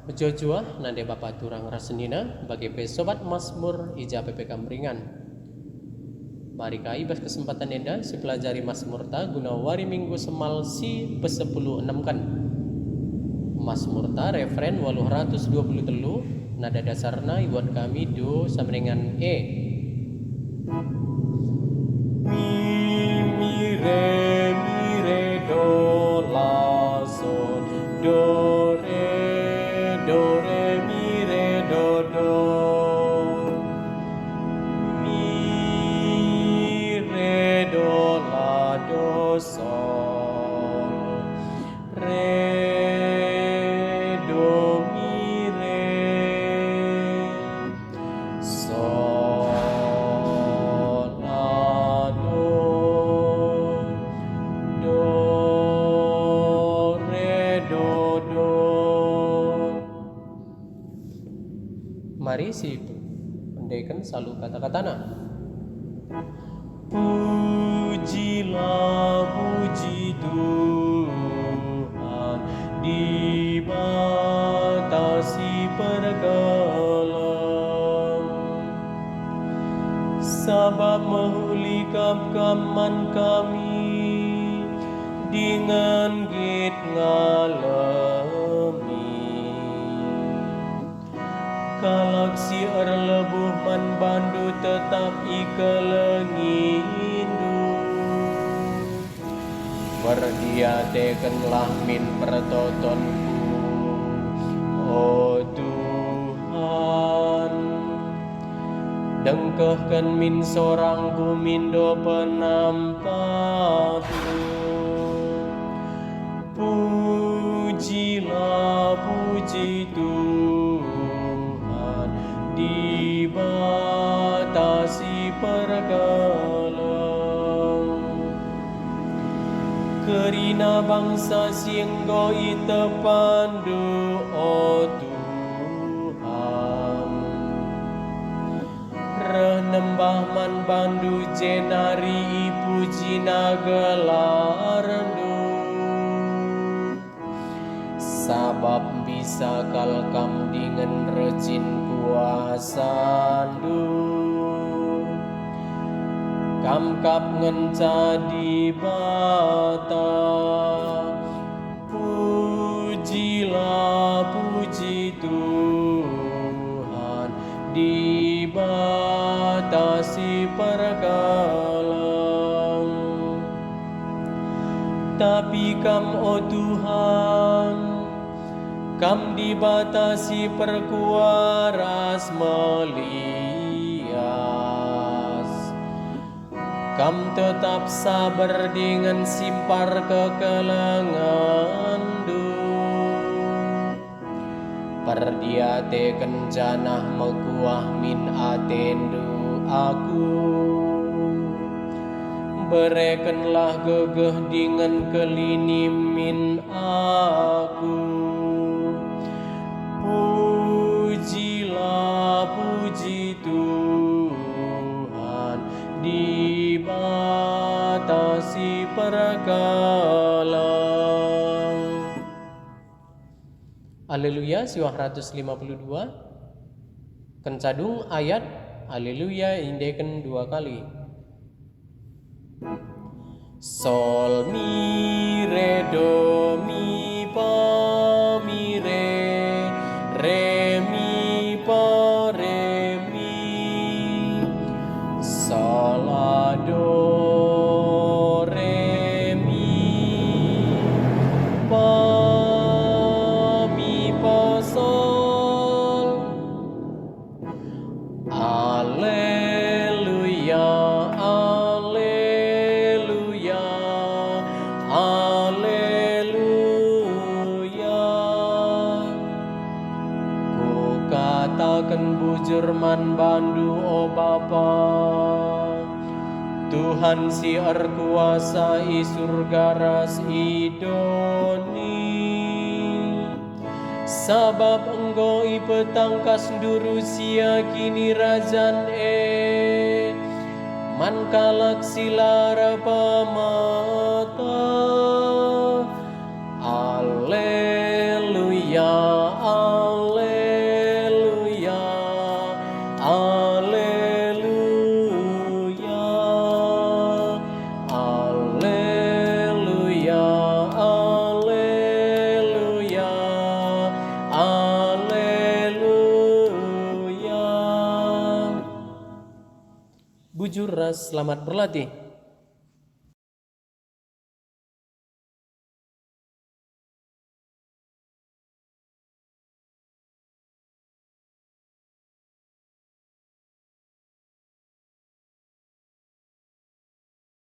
Jojua nande Bapak turang rasenina bagi sobat Mazmur ija PPK Meringan. Mari kai bas kesempatan enda si pelajari Mazmur ta guna wari minggu semal si pe-10 kan. Mazmur ta referen 823 nada dasarna ibuat kami do samringan E. Mi re do la sol do re mi re do mi re do la do sol re do mi re sol la do re do. Mari si pendaikan selalu kata-katana. Pujilah puji Tuhan di batasi pergaulan, sabab mengulikam kaman kami dengan git ngalami. Galaksi erlebuh man bandu tetap ikelengindu, berdia tekenlah min pertotonku, oh Tuhan. Dengkehkan min sorang bumindo penampakku. Pujilah puji Tuhan di batasi pergaulan, kerina bangsa singgo ite pandu, oh Tuhan. Renembah man bandu jenari puji nagelarandu, sabab bisa kalkam dengan rejin kuasandu, kamkap ngencadi bata. Pujilah puji Tuhan di batasi pergaulan, tapi kam oh Tuhan, kam dibatasi perkuaras melias, kam tetap sabar dengan simpar kekelengandu, perdiate kencanah mekuah min atendu aku, berekenlah gegeh dengan kelinimin aku. Pujilah puji Tuhan di batasi pergaulan. Haleluya siwah 152. Kencadung ayat haleluya indeken 2 kali. Sol mi re do mi fa mi re mi fa re mi sol la do re mi fa sol. Alleluia alleluia alleluia. Ku katakan bujur man bandu oh Bapa, Tuhan si erkuasa i surga ras idoni, sabab engkau i petangkas durusia kini rajan man kalak silara pamata. Alleluia Bujur ras selamat berlatih.